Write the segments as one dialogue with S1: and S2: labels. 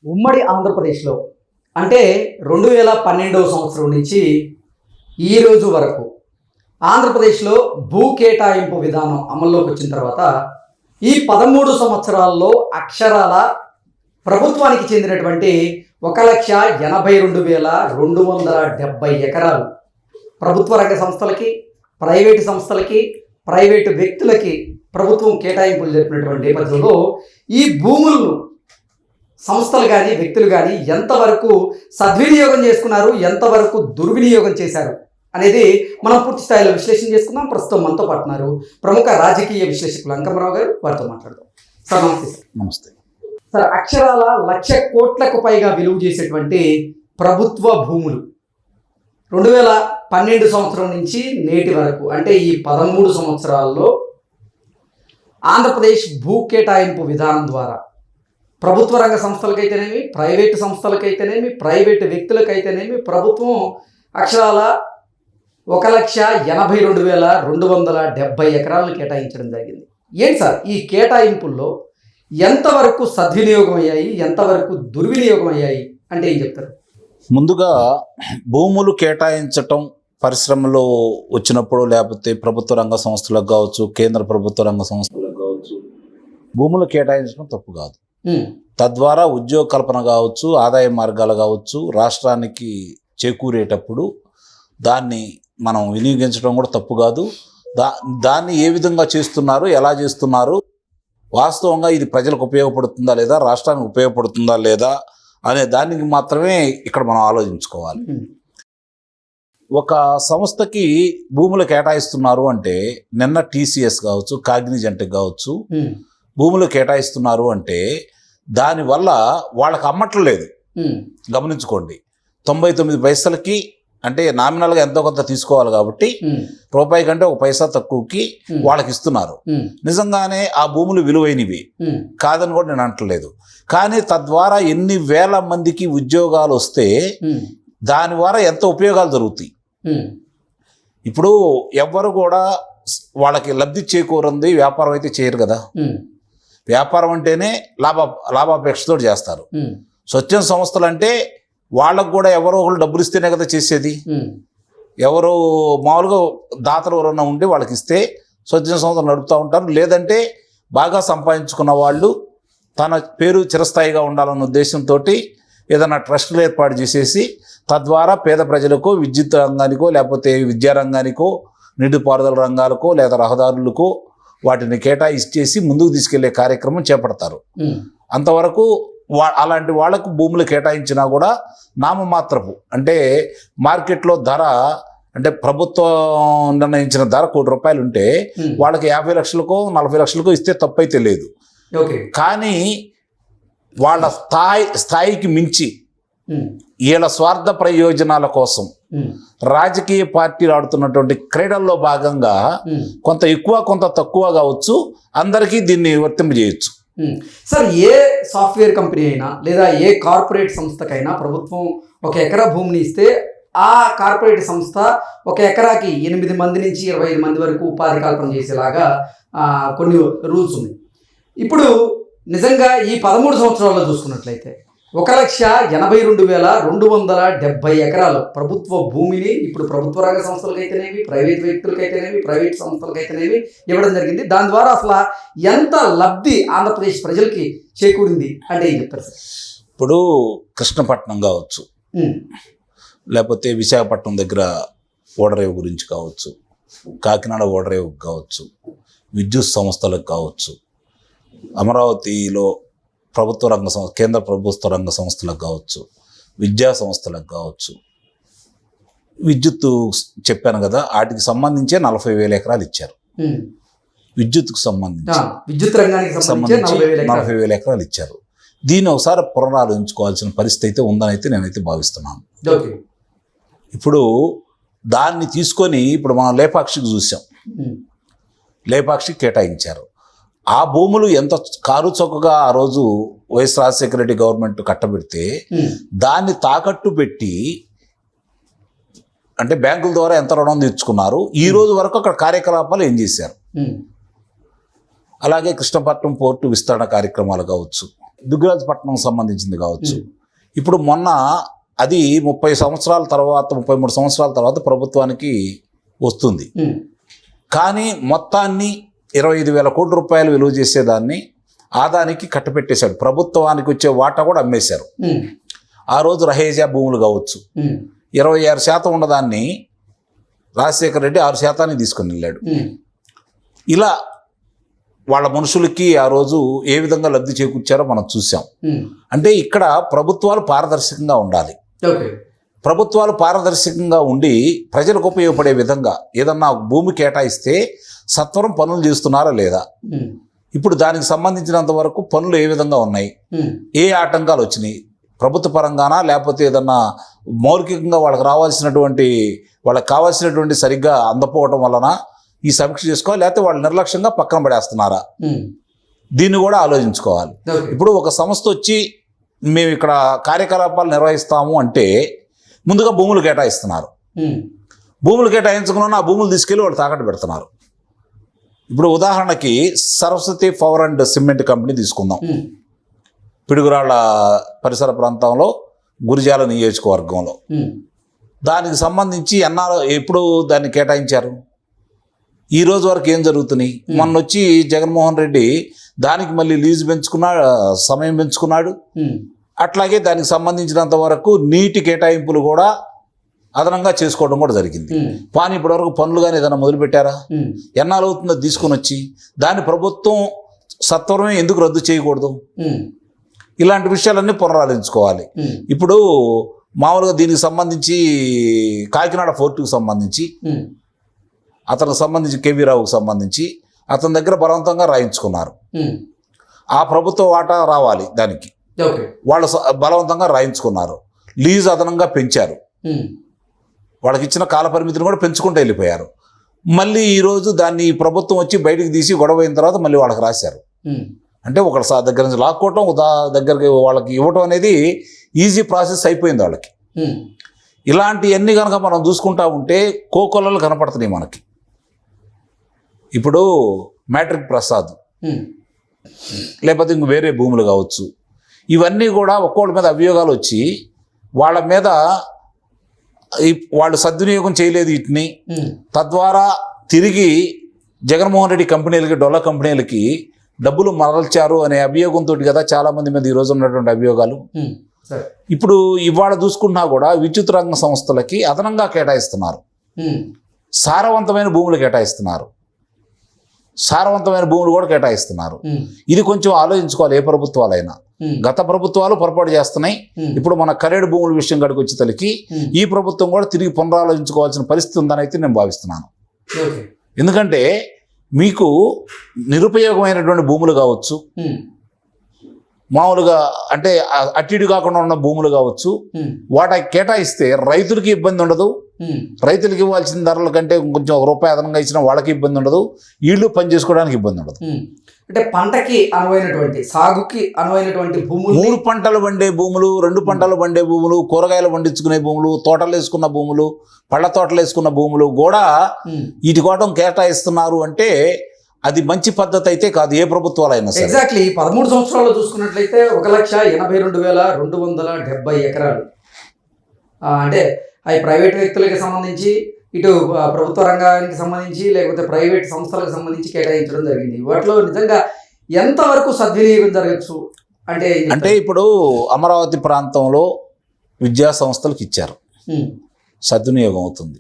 S1: ఉమ్మడి ఆంధ్రప్రదేశ్లో అంటే 2012వ సంవత్సరం నుంచి ఈ రోజు వరకు ఆంధ్రప్రదేశ్లో భూ కేటాయింపు విధానం అమల్లోకి వచ్చిన తర్వాత ఈ 13 సంవత్సరాల్లో అక్షరాల ప్రభుత్వానికి చెందినటువంటి 1,82,270 ఎకరాలు ప్రభుత్వ రంగ సంస్థలకి, ప్రైవేటు సంస్థలకి, ప్రైవేటు వ్యక్తులకి ప్రభుత్వం కేటాయింపులు జరిపినటువంటి నేపథ్యంలో ఈ భూములను సంస్థలు కానీ వ్యక్తులు కానీ ఎంతవరకు సద్వినియోగం చేసుకున్నారు, ఎంతవరకు దుర్వినియోగం చేశారు అనేది మనం పూర్తి స్థాయిలో విశ్లేషణ చేసుకుందాం. ప్రస్తుతం మనతో పాటున్నారు ప్రముఖ రాజకీయ విశ్లేషకులు అంకమరావు గారు. వారితో మాట్లాడదాం. సార్ నమస్తే. సార్
S2: నమస్తే.
S1: సార్, అక్షరాల 1,00,000 కోట్లకు పైగా విలువ చేసేటువంటి ప్రభుత్వ భూములు 2012 సంవత్సరం నుంచి నేటి వరకు అంటే ఈ 13 సంవత్సరాల్లో ఆంధ్రప్రదేశ్ భూ కేటాయింపు విధానం ద్వారా ప్రభుత్వ రంగ సంస్థలకైతేనేమి, ప్రైవేటు సంస్థలకైతేనేమి, ప్రైవేటు వ్యక్తులకైతేనేమి ప్రభుత్వం అక్షరాల 1,82,270 ఎకరాలను కేటాయించడం జరిగింది. ఏంటి సార్ ఈ కేటాయింపుల్లో ఎంతవరకు సద్వినియోగం అయ్యాయి, ఎంతవరకు దుర్వినియోగం అయ్యాయి అంటే ఏం చెప్తారు?
S2: ముందుగా భూములు కేటాయించటం పరిశ్రమలో వచ్చినప్పుడు, లేకపోతే ప్రభుత్వ రంగ సంస్థలకు కావచ్చు, కేంద్ర ప్రభుత్వ రంగ సంస్థలకు కావచ్చు, భూములు కేటాయించడం తప్పు కాదు. తద్వారా ఉద్యోగ కల్పన కావచ్చు, ఆదాయ మార్గాలు కావచ్చు, రాష్ట్రానికి చేకూరేటప్పుడు దాన్ని మనం వినియోగించడం కూడా తప్పు కాదు. దాన్ని ఏ విధంగా చేస్తున్నారు, ఎలా చేస్తున్నారు, వాస్తవంగా ఇది ప్రజలకు ఉపయోగపడుతుందా లేదా, రాష్ట్రానికి ఉపయోగపడుతుందా లేదా అనే దానికి మాత్రమే ఇక్కడ మనం ఆలోచించుకోవాలి. ఒక సంస్థకి భూములు కేటాయిస్తున్నారు అంటే, నిన్న TCS కావచ్చు, కాగ్నిజెంట్ కావచ్చు, భూములు కేటాయిస్తున్నారు అంటే దానివల్ల వాళ్ళకి అమ్మట్లేదు. గమనించుకోండి, 99 పైసలకి అంటే నామినల్గా ఎంతో కొంత తీసుకోవాలి కాబట్టి రూపాయి కంటే 1 పైసా తక్కువకి వాళ్ళకి ఇస్తున్నారు. నిజంగానే ఆ భూములు విలువైనవి కాదని కూడా నేను అంటలేదు. కానీ తద్వారా ఎన్ని వేల మందికి ఉద్యోగాలు వస్తే దాని ద్వారా ఎంత ఉపయోగాలు జరుగుతాయి. ఇప్పుడు ఎవ్వరు కూడా వాళ్ళకి లబ్ధి చేకూరంది వ్యాపారం అయితే చేయరు కదా. వ్యాపారం అంటేనే లాభాపేక్షతో చేస్తారు. స్వచ్ఛంద సంస్థలు అంటే వాళ్ళకు కూడా ఎవరో ఒకళ్ళు డబ్బులు ఇస్తేనే కదా చేసేది. ఎవరో మామూలుగా దాతలు ఎవరన్నా ఉండి వాళ్ళకి ఇస్తే స్వచ్ఛంద సంస్థలు నడుపుతూ ఉంటారు. లేదంటే బాగా సంపాదించుకున్న వాళ్ళు తన పేరు చిరస్థాయిగా ఉండాలన్న ఉద్దేశంతో ఏదైనా ట్రస్టులు ఏర్పాటు చేసేసి తద్వారా పేద ప్రజలకు విద్యుత్ రంగానికో, లేకపోతే విద్యారంగానికో, నీటిపారుదల రంగాలకో, లేదా రహదారులకో వాటిని కేటాయించేసి ముందుకు తీసుకెళ్లే కార్యక్రమం చేపడతారు. అంతవరకు అలాంటి వాళ్లకు భూములు కేటాయించినా కూడా నామమాత్రపు, అంటే మార్కెట్లో ధర అంటే ప్రభుత్వం నిర్ణయించిన ధర ₹1,00,00,000 ఉంటే వాళ్ళకి 50 లక్షలకో 40 లక్షలకో ఇస్తే తప్పైతే లేదు. కానీ వాళ్ళ స్థాయికి మించి వీళ్ళ స్వార్థ ప్రయోజనాల కోసం రాజకీయ పార్టీలు ఆడుతున్నటువంటి క్రీడల్లో భాగంగా కొంత ఎక్కువ కొంత తక్కువ కావచ్చు, అందరికీ దీన్ని వర్తింపజేయచ్చు.
S1: సార్, ఏ సాఫ్ట్వేర్ కంపెనీ అయినా లేదా ఏ కార్పొరేట్ సంస్థకైనా ప్రభుత్వం 1 ఎకరా భూమిని ఇస్తే ఆ కార్పొరేట్ సంస్థ 1 ఎకరాకి 8 మంది నుంచి 25 మంది వరకు ఉపాధి కల్పన చేసేలాగా కొన్ని రూల్స్ ఉన్నాయి. ఇప్పుడు నిజంగా ఈ 13 సంవత్సరాల్లో చూసుకున్నట్లయితే 1,82,270 ఎకరాలు ప్రభుత్వ భూమిని ఇప్పుడు ప్రభుత్వ రంగ సంస్థలకైతేనేవి, ప్రైవేట్ వ్యక్తులకైతేనేవి, ప్రైవేట్ సంస్థలకైతేనేవి ఇవ్వడం జరిగింది. దాని ద్వారా అసలు ఎంత లబ్ధి ఆంధ్రప్రదేశ్ ప్రజలకి చేకూరింది అంటే ఏం చెప్తారు సార్?
S2: ఇప్పుడు కృష్ణపట్నం కావచ్చు, లేకపోతే విశాఖపట్నం దగ్గర ఓడరేవు గురించి కావచ్చు, కాకినాడ ఓడరేవు కావచ్చు, విద్యుత్ సంస్థలకు కావచ్చు, అమరావతిలో ప్రభుత్వ రంగ కేంద్ర ప్రభుత్వ రంగ సంస్థలకు కావచ్చు, విద్యా సంస్థలకు కావచ్చు, విద్యుత్తు చెప్పాను కదా, వాటికి సంబంధించే 40,000 ఎకరాలు ఇచ్చారు. విద్యుత్కు సంబంధించి
S1: విద్యుత్ రంగానికి సంబంధించి
S2: 40,000 ఎకరాలు ఇచ్చారు. దీన్ని ఒకసారి పునరాలోచించుకోవాల్సిన పరిస్థితి అయితే ఉందని అయితే నేనైతే భావిస్తున్నాను. ఇప్పుడు దాన్ని తీసుకొని ఇప్పుడు మనం లేపాక్షికి చూసాం, లేపాక్షికి కేటాయించారు. ఆ భూములు ఎంత కారు చౌకగా ఆ రోజు వైఎస్ రాజశేఖర రెడ్డి గవర్నమెంట్ కట్టబెడితే దాన్ని తాకట్టు పెట్టి అంటే బ్యాంకుల ద్వారా ఎంత రుణం తెచ్చుకున్నారు, ఈ రోజు వరకు అక్కడ కార్యకలాపాలు ఏం చేశారు. అలాగే కృష్ణపట్నం పోర్టు విస్తరణ కార్యక్రమాలు కావచ్చు, దుగ్గరాజపట్నం సంబంధించింది కావచ్చు. ఇప్పుడు మొన్న అది 30 సంవత్సరాల తర్వాత 33 సంవత్సరాల తర్వాత ప్రభుత్వానికి వస్తుంది. కానీ మొత్తాన్ని 25,000 కోట్ల రూపాయలు విలువ చేసేదాన్ని ఆదానికి కట్టపెట్టేశాడు. ప్రభుత్వానికి వచ్చే వాటా కూడా అమ్మేశారు. ఆ రోజు రహేజా భూములు కావచ్చు, 26% ఉన్నదాన్ని రాజశేఖర రెడ్డి 6% తీసుకుని వెళ్ళాడు. ఇలా వాళ్ళ మనుషులకి ఆ రోజు ఏ విధంగా లబ్ధి చేకూర్చారో మనం చూసాం. అంటే ఇక్కడ ప్రభుత్వాలు పారదర్శకంగా ఉండాలి. ప్రభుత్వాలు పారదర్శకంగా ఉండి ప్రజలకు ఉపయోగపడే విధంగా ఏదన్నా భూమి కేటాయిస్తే సత్వరం పనులు చేస్తున్నారా లేదా, ఇప్పుడు దానికి సంబంధించినంత వరకు పనులు ఏ విధంగా ఉన్నాయి, ఏ ఆటంకాలు వచ్చినాయి, ప్రభుత్వ పరంగానా లేకపోతే ఏదన్నా మౌలికంగా వాళ్ళకి కావాల్సినటువంటి సరిగ్గా అందపోవటం వలన ఈ సమీక్ష చేసుకోవాలి, లేకపోతే వాళ్ళు నిర్లక్ష్యంగా పక్కన పడేస్తున్నారా, దీన్ని కూడా ఆలోచించుకోవాలి. ఇప్పుడు ఒక సంస్థ వచ్చి మేము ఇక్కడ కార్యకలాపాలు నిర్వహిస్తాము అంటే ముందుగా భూములు కేటాయిస్తున్నారు. భూములు కేటాయించకుండా ఆ భూములు తీసుకెళ్ళి వాళ్ళు తాకట్టు పెడుతున్నారు. ఇప్పుడు ఉదాహరణకి Saraswati power and cement company తీసుకుందాం. పిడుగురాళ్ళ పరిసర ప్రాంతంలో గురిజాల నియోజకవర్గంలో దానికి సంబంధించి ఎప్పుడు దాన్ని కేటాయించారు, ఈ రోజు వరకు ఏం జరుగుతున్నాయి? మొన్న వచ్చి జగన్మోహన్ రెడ్డి దానికి మళ్ళీ లీజు పెంచుకున్నాడు, సమయం పెంచుకున్నాడు. అట్లాగే దానికి సంబంధించినంత వరకు నీటి కేటాయింపులు కూడా అదనంగా చేసుకోవడం కూడా జరిగింది. కానీ ఇప్పటివరకు పనులు కానీ ఏదైనా మొదలుపెట్టారా? ఎన్నాళ్ళు అవుతుందో తీసుకుని వచ్చి దాన్ని ప్రభుత్వం సత్వరమే ఎందుకు రద్దు చేయకూడదు? ఇలాంటి విషయాలన్నీ పునరాలోచించుకోవాలి. ఇప్పుడు మామూలుగా దీనికి సంబంధించి కాకినాడ ఫోర్టుకు సంబంధించి అతనికి సంబంధించి కేవీ రావుకు సంబంధించి అతని దగ్గర బలవంతంగా రాయించుకున్నారు. ఆ ప్రభుత్వ వాటా రావాలి, దానికి వాళ్ళు బలవంతంగా రాయించుకున్నారు. లీజ్ అదనంగా పెంచారు, వాళ్ళకి ఇచ్చిన కాల పరిమితిని కూడా పెంచుకుంటూ వెళ్ళిపోయారు. మళ్ళీ ఈరోజు దాన్ని ప్రభుత్వం వచ్చి బయటికి తీసి గొడవ అయిన తర్వాత మళ్ళీ వాళ్ళకి రాశారు. అంటే ఒకళ్ళ దగ్గర నుంచి లాక్కోవటం, దగ్గరికి వాళ్ళకి ఇవ్వటం అనేది ఈజీ ప్రాసెస్ అయిపోయింది వాళ్ళకి. ఇలాంటివన్నీ కనుక మనం చూసుకుంటా ఉంటే కోకొల్లలు కనపడుతున్నాయి మనకి. ఇప్పుడు మ్యాట్రిక్ ప్రసాద్ లేకపోతే ఇంక వేరే భూములు కావచ్చు, ఇవన్నీ కూడా ఒక్కోళ్ళ మీద అభియోగాలు వచ్చి వాళ్ళ మీద వాళ్ళు సద్వినియోగం చేయలేదు వీటిని, తద్వారా తిరిగి జగన్మోహన్ రెడ్డి కంపెనీలకి, డొల్ల కంపెనీలకి డబ్బులు మరల్చారు అనే అభియోగంతో కదా చాలామంది మీద ఈరోజు ఉన్నటువంటి అభియోగాలు. ఇప్పుడు ఇవాళ చూసుకున్నా కూడా విద్యుత్ రంగ సంస్థలకి అదనంగా కేటాయిస్తున్నారు, సారవంతమైన భూములు కేటాయిస్తున్నారు, సారవంతమైన భూములు కూడా కేటాయిస్తున్నారు. ఇది కొంచెం ఆలోచించుకోవాలి ఏ ప్రభుత్వాలైనా. గత ప్రభుత్వాలు పొరపాటు చేస్తున్నాయి. ఇప్పుడు మన కరేడు భూముల విషయం కాడికి వచ్చే తలకి ఈ ప్రభుత్వం కూడా తిరిగి పునరాలోచించుకోవాల్సిన పరిస్థితి ఉందని అయితే నేను భావిస్తున్నాను. ఎందుకంటే మీకు నిరుపయోగమైనటువంటి భూములు కావచ్చు, మామూలుగా అంటే అట్టిడి కాకుండా ఉన్న భూములు కావచ్చు, వాటికి కేటాయిస్తే రైతులకి ఇబ్బంది ఉండదు, రైతులకి ఇవ్వాల్సిన ధరల కంటే కొంచెం ₹1 అదనంగా ఇచ్చినా వాళ్ళకి ఇబ్బంది ఉండదు, వీళ్ళు పని చేసుకోవడానికి ఇబ్బంది ఉండదు.
S1: అంటే పంటకి అనువైనటువంటి, సాగుకి అనువైనటువంటి భూములు,
S2: 3 పంటలు పండే భూములు, 2 పంటలు పండే భూములు, కూరగాయలు పండించుకునే భూములు, తోటలు వేసుకున్న భూములు, పళ్ళ తోటలు వేసుకున్న భూములు కూడా వీటి కోసం కేటాయిస్తున్నారు అంటే అది మంచి పద్ధతి అయితే కాదు ఏ ప్రభుత్వాలైనా సరే.
S1: ఎగ్జాక్ట్లీ 13 సంవత్సరాల్లో చూసుకున్నట్లయితే 1,82,270 ఎకరాలు అంటే అవి ప్రైవేట్ వ్యక్తులకి సంబంధించి, ఇటు ప్రభుత్వ రంగానికి సంబంధించి, లేకపోతే ప్రైవేట్ సంస్థలకు సంబంధించి కేటాయించడం జరిగింది. వాటిలో నిజంగా ఎంతవరకు సద్వినియోగం జరగచ్చు అంటే
S2: ఇప్పుడు అమరావతి ప్రాంతంలో విద్యా సంస్థలకు ఇచ్చారు, సద్వినియోగం అవుతుంది.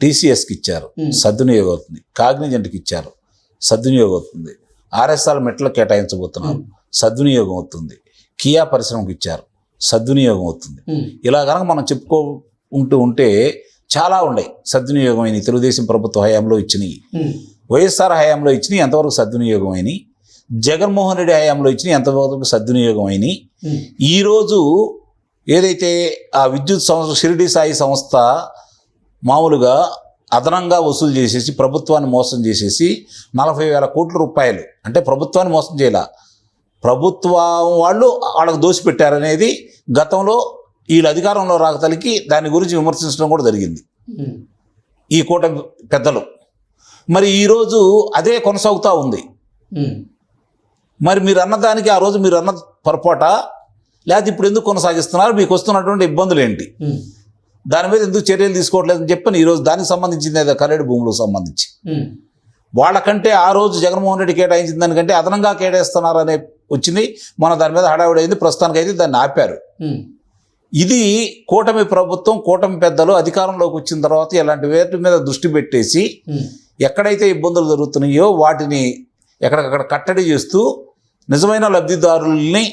S2: టీసీఎస్కి ఇచ్చారు, సద్వినియోగం అవుతుంది. కాగ్నిజెంట్కి ఇచ్చారు, సద్వినియోగం అవుతుంది. ఆర్ఎస్ఆర్ మెట్లకు కేటాయించబోతున్నారు, సద్వినియోగం అవుతుంది. కియా పరిశ్రమకు ఇచ్చారు, సద్వినియోగం అవుతుంది. ఇలా కనుక మనం చెప్పుకుంటూ ఉంటే చాలా ఉన్నాయి సద్వినియోగం అయినాయి. తెలుగుదేశం ప్రభుత్వ హయాంలో ఇచ్చినాయి, వైఎస్ఆర్ హయాంలో ఇచ్చినాయి ఎంతవరకు సద్వినియోగం అయినాయి, జగన్మోహన్ రెడ్డి హయాంలో ఇచ్చినాయి ఎంతవరకు సద్వినియోగం అయినాయి. ఈరోజు ఏదైతే ఆ విద్యుత్ సంస్థ షిరిడి సాయి సంస్థ మామూలుగా అదనంగా వసూలు చేసేసి ప్రభుత్వాన్ని మోసం చేసేసి 40,000 కోట్ల రూపాయలు, అంటే ప్రభుత్వాన్ని మోసం చేయాల, ప్రభుత్వం వాళ్ళకు దోసిపెట్టారనేది గతంలో వీళ్ళు అధికారంలో రాకతలికి దాని గురించి విమర్శించడం కూడా జరిగింది ఈ కూటమి పెద్దలు. మరి ఈరోజు అదే కొనసాగుతూ ఉంది. మరి మీరు అన్నదానికి ఆ రోజు మీరు అన్న పొరపాట, లేకపోతే ఇప్పుడు ఎందుకు కొనసాగిస్తున్నారు, మీకు వస్తున్నటువంటి ఇబ్బందులు ఏంటి, దాని మీద ఎందుకు చర్యలు తీసుకోవట్లేదని చెప్పని ఈరోజు దానికి సంబంధించింది ఏదో కరేడు భూములకు సంబంధించి వాళ్ళకంటే ఆ రోజు జగన్మోహన్ రెడ్డి కేటాయించిన దానికంటే అదనంగా కేటాయిస్తున్నారు అనే వచ్చింది. మన దాని మీద హడావిడి అయింది. ప్రస్తుతానికి అయితే దాన్ని ఆపారు. ఇది కూటమి ప్రభుత్వం, కూటమి పెద్దలు అధికారంలోకి వచ్చిన తర్వాత ఇలాంటి వేటి మీద దృష్టి పెట్టేసి ఎక్కడైతే ఇబ్బందులు జరుగుతున్నాయో వాటిని ఎక్కడికక్కడ కట్టడి చేస్తూ నిజమైన లబ్ధిదారుల్ని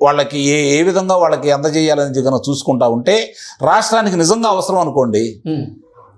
S2: వాళ్ళకి ఏ విధంగా వాళ్ళకి అందజేయాలని జగన్ చూసుకుంటా ఉంటే రాష్ట్రానికి నిజంగా అవసరం అనుకోండి,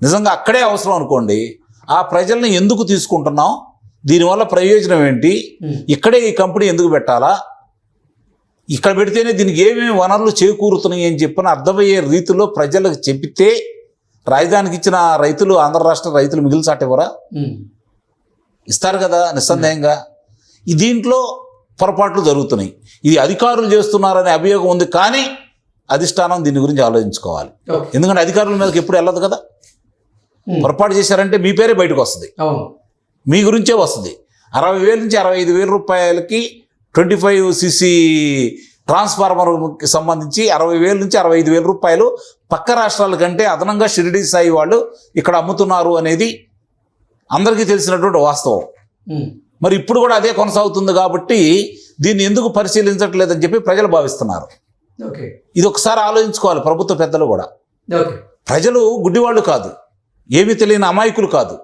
S2: నిజంగా అక్కడే అవసరం అనుకోండి, ఆ ప్రజల్ని ఎందుకు తీసుకుంటున్నాం, దీనివల్ల ప్రయోజనం ఏంటి, ఇక్కడే ఈ కంపెనీ ఎందుకు పెట్టాలా, ఇక్కడ పెడితేనే దీనికి ఏమేమి వనరులు చేకూరుతున్నాయి అని చెప్పిన అర్థమయ్యే రీతిలో ప్రజలకు చెబితే రాజధానికి ఇచ్చిన రైతులు, ఆంధ్ర రాష్ట్ర రైతులు మిగిలి చాటేవరా? ఇస్తారు కదా నిస్సందేహంగా. దీంట్లో పొరపాట్లు జరుగుతున్నాయి. ఇది అధికారులు చేస్తున్నారనే అభియోగం ఉంది, కానీ అధిష్టానం దీని గురించి ఆలోచించుకోవాలి. ఎందుకంటే అధికారుల మీదకి ఎప్పుడు వెళ్ళదు కదా. పొరపాటు చేశారంటే మీ పేరే బయటకు వస్తుంది, మీ గురించే వస్తుంది. 60,000 నుంచి 65,000 రూపాయలకి 25cc ట్రాన్స్ఫార్మర్కి సంబంధించి 60,000 నుంచి 65,000 రూపాయలు పక్క రాష్ట్రాల కంటే అదనంగా షిరిడి సాయి వాళ్ళు ఇక్కడ అమ్ముతున్నారు అనేది అందరికీ తెలిసినటువంటి వాస్తవం. మరి ఇప్పుడు కూడా అదే కొనసాగుతుంది కాబట్టి దీన్ని ఎందుకు పరిశీలించట్లేదని చెప్పి ప్రజలు భావిస్తున్నారు. ఇది ఒకసారి ఆలోచించుకోవాలి ప్రభుత్వ పెద్దలు కూడా. ప్రజలు గుడ్డివాళ్ళు కాదు, ఏమీ తెలియని అమాయకులు కాదు.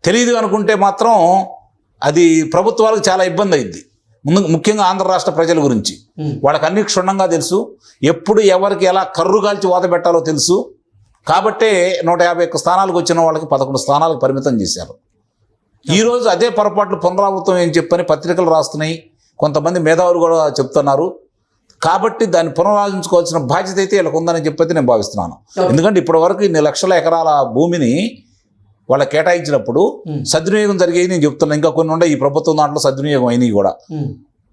S2: తెలియదు అనుకుంటే మాత్రం అది ప్రభుత్వాలకు చాలా ఇబ్బంది అయింది. ముఖ్యంగా ఆంధ్ర రాష్ట్ర ప్రజల గురించి వాళ్ళకి అన్ని క్షుణ్ణంగా తెలుసు, ఎప్పుడు ఎవరికి ఎలా కర్రు కాల్చి వాత పెట్టాలో తెలుసు. కాబట్టే 151 స్థానాలకు వచ్చిన వాళ్ళకి 11 స్థానాలకు పరిమితం చేశారు. ఈరోజు అదే పొరపాట్లు పునరావృతం అని చెప్పని పత్రికలు రాస్తున్నాయి, కొంతమంది మేధావులు కూడా చెప్తున్నారు. కాబట్టి దాన్ని పునరాలోచించుకోవాల్సిన బాధ్యత అయితే వీళ్ళకు ఉందని చెప్పి నేను భావిస్తున్నాను. ఎందుకంటే ఇప్పటి వరకు ఇన్ని లక్షల ఎకరాల భూమిని వాళ్ళకి కేటాయించినప్పుడు సద్వినియోగం జరిగేది నేను చెప్తున్నాను. ఇంకా కొన్ని ఉండే ఈ ప్రభుత్వం దాంట్లో సద్వినియోగం అయినవి కూడా,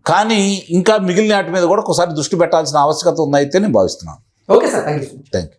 S2: కానీ ఇంకా మిగిలిన వాటి మీద కూడా ఒకసారి దృష్టి పెట్టాల్సిన ఆవశ్యకత ఉందైతే నేను భావిస్తున్నాను.
S1: Okay sir, thank you.